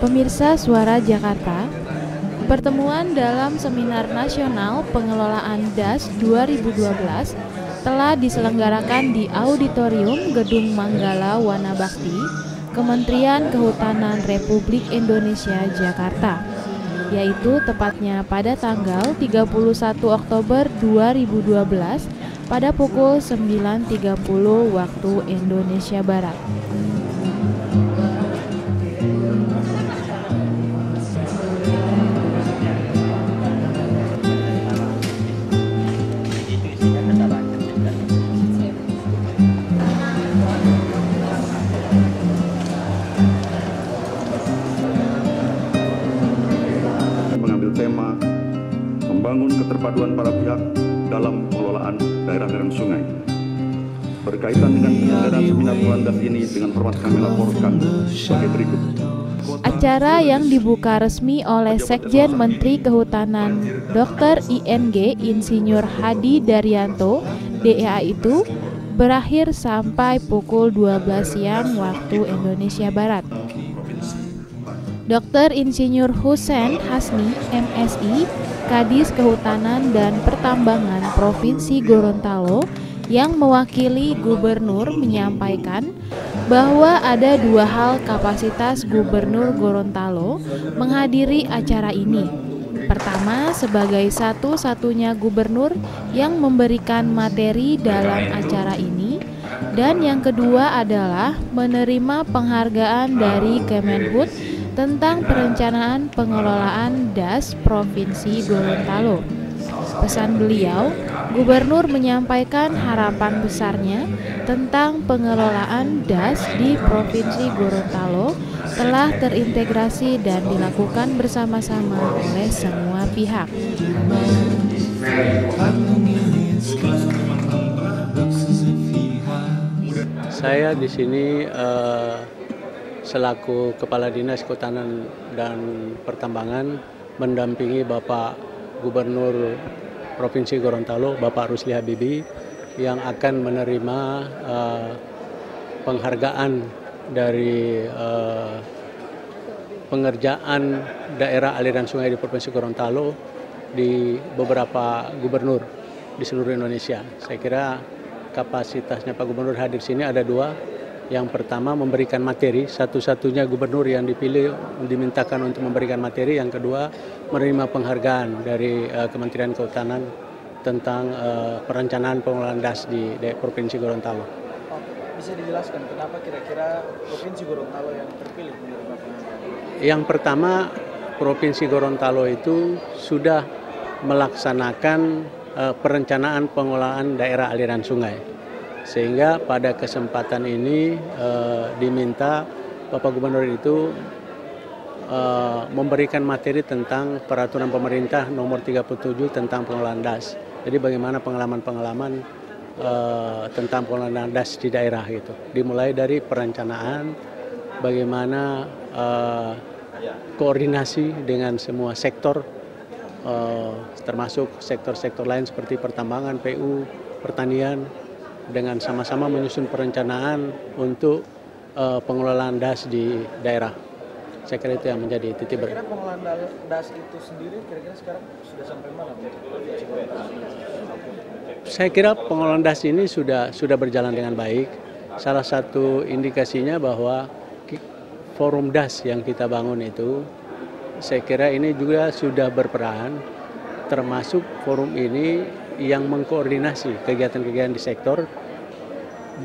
Pemirsa Suara Jakarta, pertemuan dalam Seminar Nasional Pengelolaan DAS 2012 telah diselenggarakan di Auditorium Gedung Manggala Wanabakti, Kementerian Kehutanan Republik Indonesia Jakarta, yaitu tepatnya pada tanggal 31 Oktober 2012 pada pukul 9.30 waktu Indonesia Barat. Tema membangun keterpaduan para pihak dalam pengelolaan daerah aliran sungai. Berkaitan dengan penyelenggaraan seminar pengelolaan DAS ini, dengan hormat kami laporkan sebagai berikut. Acara yang dibuka resmi oleh Sekjen Menteri Kehutanan Dr. ING Insinyur Hadi Daryanto DEA itu berakhir sampai pukul 12 siang waktu Indonesia Barat. Dr. Insinyur Husein Hasni, MSI, Kadis Kehutanan dan Pertambangan Provinsi Gorontalo yang mewakili Gubernur menyampaikan bahwa ada dua hal kapasitas Gubernur Gorontalo menghadiri acara ini. Pertama, sebagai satu-satunya gubernur yang memberikan materi dalam acara ini, dan yang kedua adalah menerima penghargaan dari Kemenhub tentang perencanaan pengelolaan DAS Provinsi Gorontalo. Pesan beliau, Gubernur menyampaikan harapan besarnya tentang pengelolaan DAS di Provinsi Gorontalo telah terintegrasi dan dilakukan bersama-sama oleh semua pihak. Saya di sini selaku Kepala Dinas Kehutanan dan Pertambangan mendampingi Bapak Gubernur Provinsi Gorontalo, Bapak Rusli Habibie, yang akan menerima penghargaan dari pengerjaan daerah aliran sungai di Provinsi Gorontalo di beberapa gubernur di seluruh Indonesia. Saya kira kapasitasnya Pak Gubernur hadir sini ada dua. Yang pertama memberikan materi, satu-satunya gubernur yang dipilih dimintakan untuk memberikan materi. Yang kedua menerima penghargaan dari Kementerian Kehutanan tentang perencanaan pengelolaan DAS di Provinsi Gorontalo. Bisa dijelaskan kenapa kira-kira Provinsi Gorontalo yang terpilih menerima penghargaan? Yang pertama, Provinsi Gorontalo itu sudah melaksanakan perencanaan pengelolaan daerah aliran sungai. Sehingga pada kesempatan ini diminta Bapak Gubernur itu memberikan materi tentang peraturan pemerintah nomor 37 tentang pengelolaan DAS. Jadi bagaimana pengalaman-pengalaman tentang pengelolaan DAS di daerah gitu. Dimulai dari perencanaan, bagaimana koordinasi dengan semua sektor, termasuk sektor-sektor lain seperti pertambangan, PU, pertanian, dengan sama-sama menyusun perencanaan untuk pengelolaan DAS di daerah. Saya kira itu yang menjadi titik berat. Kira pengelolaan DAS itu sendiri kira-kira sekarang sudah sampai mana? Saya kira pengelolaan DAS ini sudah berjalan dengan baik. Salah satu indikasinya bahwa forum DAS yang kita bangun itu, saya kira ini juga sudah berperan, termasuk forum ini yang mengkoordinasi kegiatan-kegiatan di sektor,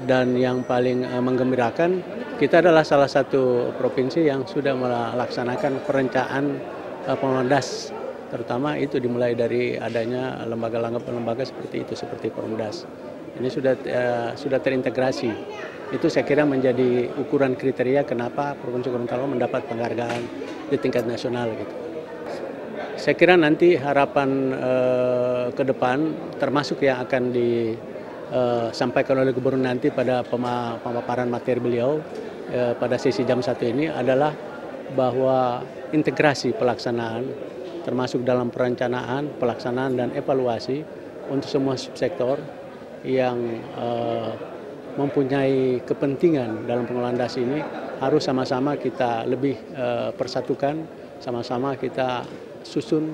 dan yang paling menggembirakan Kita adalah salah satu provinsi yang sudah melaksanakan perencanaan pengelolaan das, terutama itu dimulai dari adanya lembaga-lembaga seperti itu, seperti Perumdas. Ini sudah terintegrasi. Itu saya kira menjadi ukuran kriteria kenapa Provinsi Gorontalo mendapat penghargaan di tingkat nasional gitu. Saya kira nanti harapan ke depan termasuk yang akan disampaikan oleh Gubernur nanti pada pemaparan materi beliau pada sesi jam 1 ini adalah bahwa integrasi pelaksanaan termasuk dalam perencanaan, pelaksanaan dan evaluasi untuk semua subsektor yang mempunyai kepentingan dalam pengelolaan das ini harus sama-sama kita lebih persatukan, sama-sama kita susun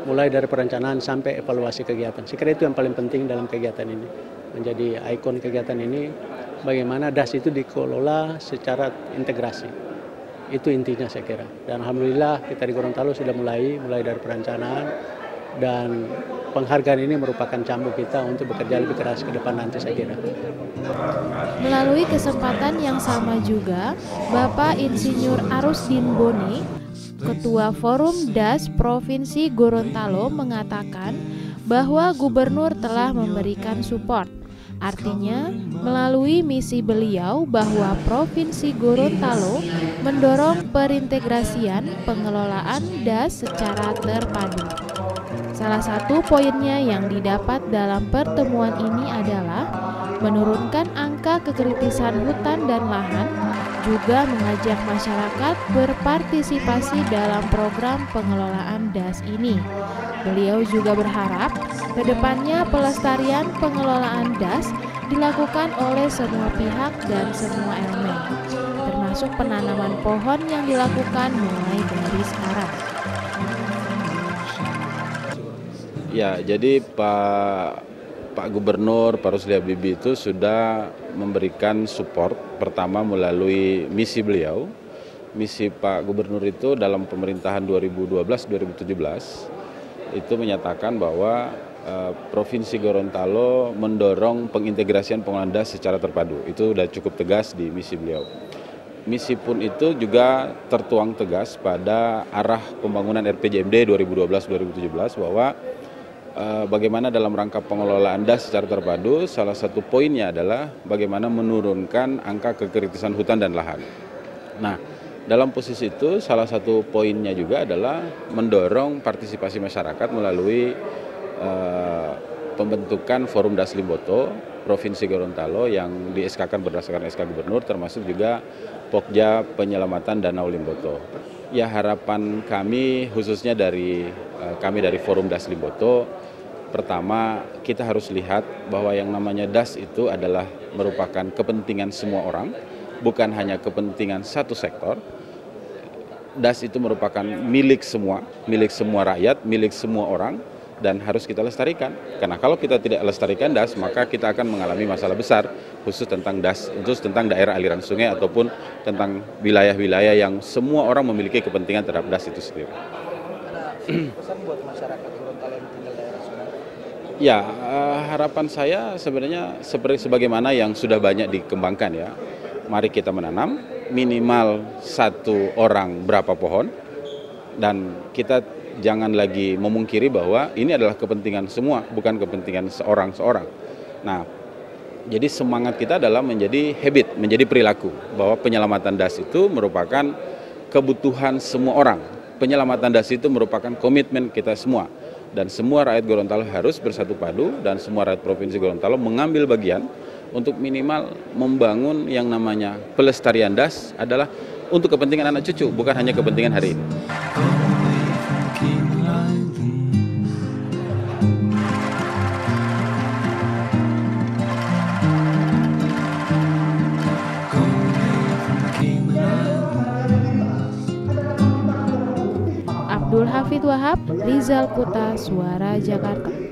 mulai dari perencanaan sampai evaluasi kegiatan. Saya kira itu yang paling penting dalam kegiatan ini. Menjadi ikon kegiatan ini bagaimana das itu dikelola secara integrasi. Itu intinya saya kira. Dan alhamdulillah kita di Gorontalo sudah mulai dari perencanaan dan penghargaan ini merupakan cambuk kita untuk bekerja lebih keras ke depan nanti saya kira. Melalui kesempatan yang sama juga, Bapak Insinyur Arusdin Boni, Ketua Forum Das Provinsi Gorontalo mengatakan bahwa Gubernur telah memberikan support. Artinya, melalui misi beliau bahwa Provinsi Gorontalo mendorong perintegrasian pengelolaan das secara terpadu. Salah satu poinnya yang didapat dalam pertemuan ini adalah menurunkan angka kekritisan hutan dan lahan, juga mengajak masyarakat berpartisipasi dalam program pengelolaan das ini. Beliau juga berharap kedepannya pelestarian pengelolaan das dilakukan oleh semua pihak dan semua elemen, termasuk penanaman pohon yang dilakukan mulai dari sekarang. Ya, jadi Pak Gubernur, Pak Rusli Habibie itu sudah memberikan support pertama melalui misi beliau. Misi Pak Gubernur itu dalam pemerintahan 2012-2017 itu menyatakan bahwa Provinsi Gorontalo mendorong pengintegrasian pengelolaan das secara terpadu. Itu sudah cukup tegas di misi beliau. Misi pun itu juga tertuang tegas pada arah pembangunan RPJMD 2012-2017 bahwa bagaimana dalam rangka pengelolaan das secara terpadu, salah satu poinnya adalah bagaimana menurunkan angka kekritisan hutan dan lahan. Nah, dalam posisi itu salah satu poinnya juga adalah mendorong partisipasi masyarakat melalui pembentukan Forum Das Limboto Provinsi Gorontalo yang di SK-kan berdasarkan SK Gubernur, termasuk juga Pokja Penyelamatan Danau Limboto. Ya, harapan kami khususnya dari kami dari Forum Das Limboto, pertama kita harus lihat bahwa yang namanya das itu adalah merupakan kepentingan semua orang, bukan hanya kepentingan satu sektor. Das itu merupakan milik semua rakyat, milik semua orang, dan harus kita lestarikan. Karena kalau kita tidak lestarikan das, maka kita akan mengalami masalah besar, khusus tentang das, khusus tentang daerah aliran sungai ataupun tentang wilayah-wilayah yang semua orang memiliki kepentingan terhadap das itu sendiri. Ada pesan buat masyarakat Gorontalo yang tinggal daerah sungai? Ya, harapan saya sebenarnya seperti sebagaimana yang sudah banyak dikembangkan ya. Mari kita menanam minimal satu orang berapa pohon, dan kita jangan lagi memungkiri bahwa ini adalah kepentingan semua, bukan kepentingan seorang-seorang. Nah, jadi semangat kita adalah menjadi habit, menjadi perilaku, bahwa penyelamatan das itu merupakan kebutuhan semua orang. Penyelamatan das itu merupakan komitmen kita semua. Dan semua rakyat Gorontalo harus bersatu padu, dan semua rakyat Provinsi Gorontalo mengambil bagian untuk minimal membangun yang namanya pelestarian das adalah untuk kepentingan anak cucu, bukan hanya kepentingan hari ini. Abdul Hafid Wahab, Rizal Kuta, Suara Jakarta.